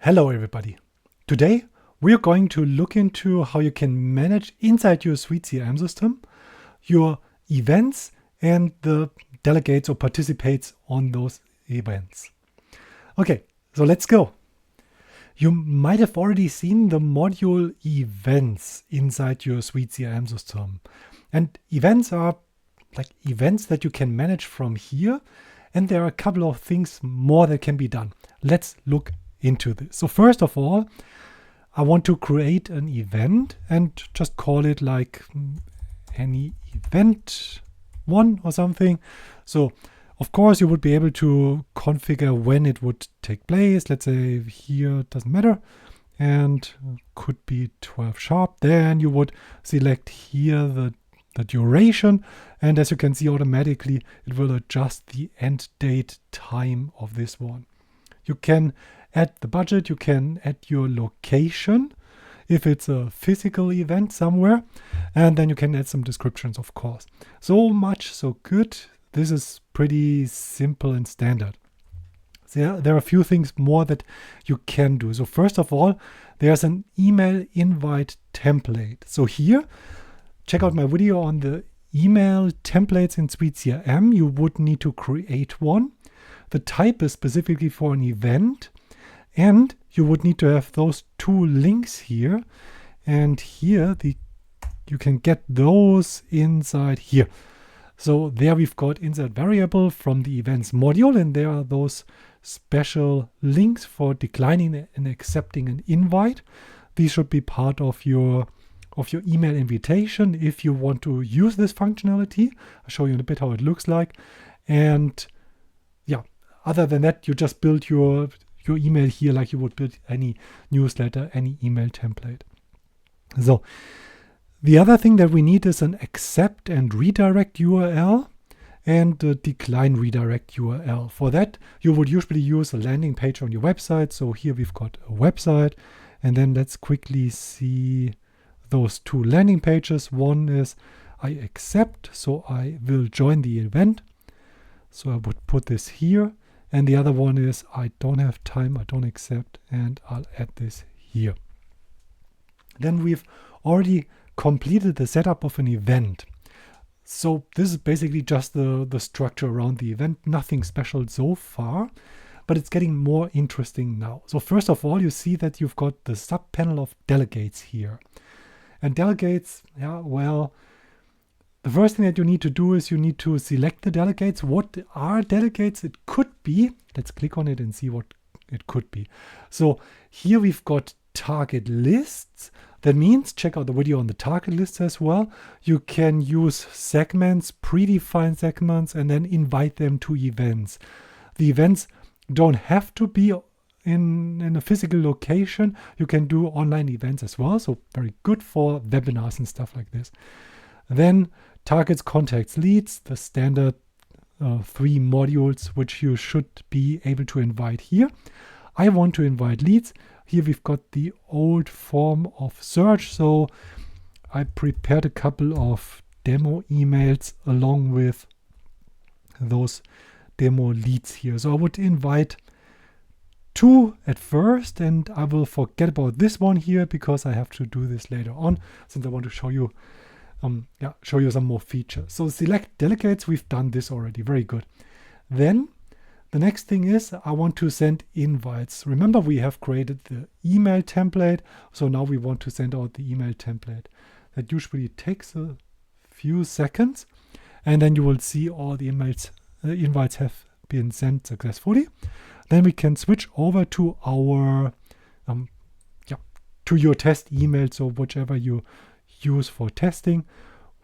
Hello everybody. Today we're going to look into how you can manage inside your SuiteCRM system your events and the delegates or participates on those events. Okay, so let's go. You might have already seen the module events inside your SuiteCRM system. And events are like events that you can manage from here. And there are a couple of things more that can be done. Let's look into this. So first of all, I want to create an event and just call it like any event one or something. So of course you would be able to configure when it would take place. Let's say here it doesn't matter and could be 12 sharp. Then you would select here the duration, and as you can see automatically it will adjust the end date time of this one. You can add the budget, you can add your location if it's a physical event somewhere, and then you can add some descriptions, of course. So much so good. This is pretty simple and standard. There are a few things more that you can do. So first of all, there's an email invite template. So here, check out my video on the email templates in SuiteCRM. You would need to create one. The type is specifically for an event, and you would need to have those two links here. And here you can get those inside here. So there we've got insert variable from the events module, and there are those special links for declining and accepting an invite. These should be part of your email invitation if you want to use this functionality. I'll show you in a bit how it looks like. And yeah, other than that, you just build your email here like you would build any newsletter, any email template. So the other thing that we need is an accept and redirect URL and a decline redirect URL. For that, you would usually use a landing page on your website. So here we've got a website, and then let's quickly see those two landing pages. One is I accept, so I will join the event. So I would put this here. And the other one is I don't have time, I don't accept, and I'll add this here. Then we've already completed the setup of an event. So this is basically just the structure around the event, nothing special so far, but it's getting more interesting now. So first of all, you see that you've got the subpanel of delegates here. And delegates, yeah, well, the first thing that you need to do is you need to select the delegates. What are delegates? It could be, let's click on it and see what it could be. So here we've got target lists. That means check out the video on the target list as well. You can use segments, predefined segments, and then invite them to events. The events don't have to be in a physical location. You can do online events as well. So very good for webinars and stuff like this. Then targets, contacts, leads, the standard 3 modules which you should be able to invite here. I want to invite leads. Here we've got the old form of search. So I prepared a couple of demo emails along with those demo leads here. So I would invite 2 at first, and I will forget about this one here because I have to do this later on, since I want to show you some more features. So select delegates, we've done this already, very good. Then the next thing is I want to send invites. Remember, we have created the email template, so now we want to send out the email template. That usually takes a few seconds, and then you will see all the invites have been sent successfully. Then we can switch over to our to your test email, so whichever you use for testing.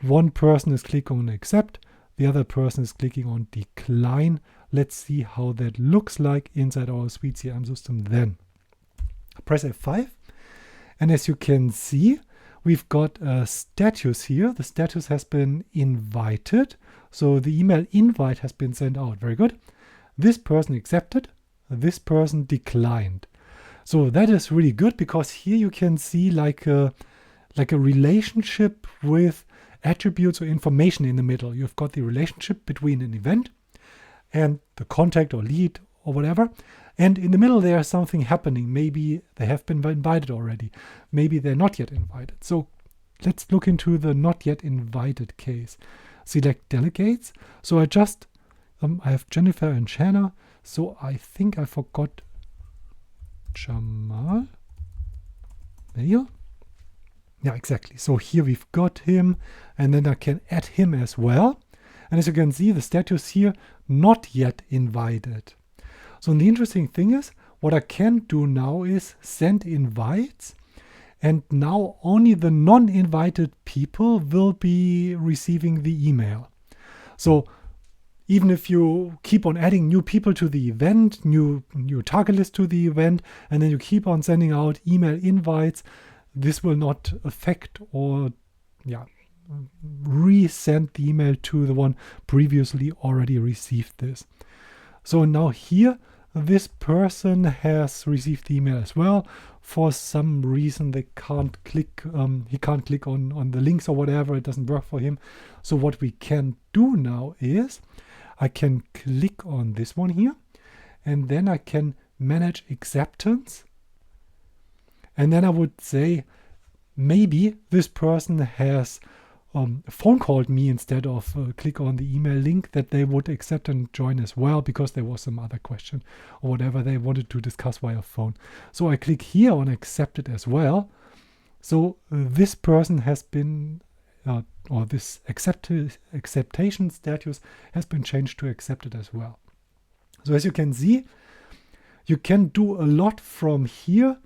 One person is clicking on accept, the other person is clicking on decline. Let's see how that looks like inside our SuiteCRM system then. Press F5, and as you can see, we've got a status here. The status has been invited, so the email invite has been sent out. Very good. This person accepted, this person declined. So that is really good because here you can see like a relationship with attributes or information in the middle. You've got the relationship between an event and the contact or lead or whatever. And in the middle, there's something happening. Maybe they have been invited already. Maybe they're not yet invited. So let's look into the not yet invited case. Select delegates. So I have Jennifer and Shanna. So I think I forgot Jamal. Mail. Yeah, exactly. So here we've got him, and then I can add him as well. And as you can see, the status here, not yet invited. So the interesting thing is, what I can do now is send invites, and now only the non-invited people will be receiving the email. So even if you keep on adding new people to the event, new target list to the event, and then you keep on sending out email invites, this will not affect or resend the email to the one previously already received this. So now here, this person has received the email as well. For some reason, they can't click. He can't click on the links or whatever. It doesn't work for him. So what we can do now is I can click on this one here, and then I can manage acceptance. And then I would say maybe this person has phone called me instead of click on the email link, that they would accept and join as well because there was some other question or whatever they wanted to discuss via phone. So I click here on accepted as well. So this person has been, or this acceptation status has been changed to accepted as well. So as you can see, you can do a lot from here.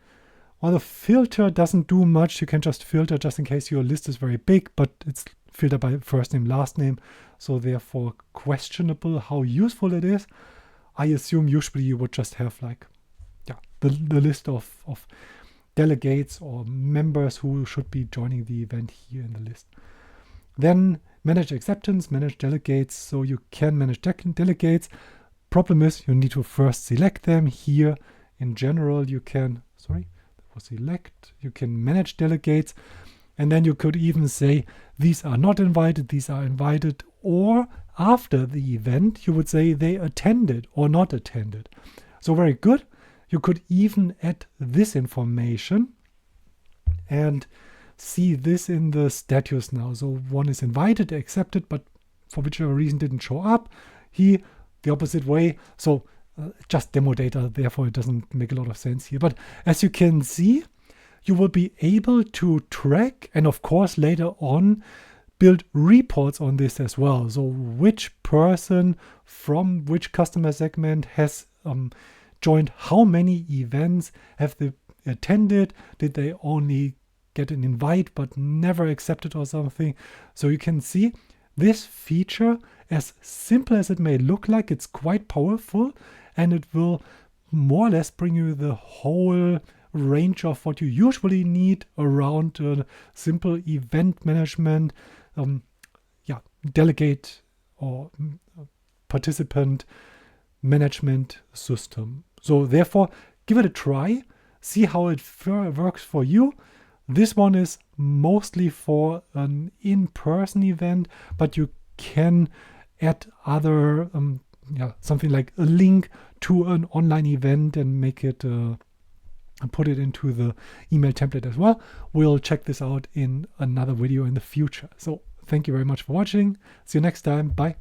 Well, the filter doesn't do much. You can just filter just in case your list is very big, but it's filtered by first name, last name. So therefore questionable how useful it is. I assume usually you would just have the list of delegates or members who should be joining the event here in the list. Then manage acceptance, manage delegates. So you can manage delegates. Problem is you need to first select them. Here in general you can, select, you can manage delegates, and then you could even say these are not invited, these are invited, or after the event you would say they attended or not attended. So very good. You could even add this information and see this in the status now. So one is invited, accepted, but for whichever reason didn't show up. He the opposite way. So just demo data, therefore it doesn't make a lot of sense here. But as you can see, you will be able to track and of course later on build reports on this as well. So which person from which customer segment has joined how many events, have they attended, did they only get an invite but never accepted or something. So you can see this feature, as simple as it may look like, it's quite powerful, and it will more or less bring you the whole range of what you usually need around simple event management, delegate or participant management system. So therefore, give it a try, see how it works for you. This one is mostly for an in-person event, but you can add other something like a link to an online event and make it put it into the email template as well. We'll check this out in another video in the future. So thank you very much for watching. See you next time. Bye.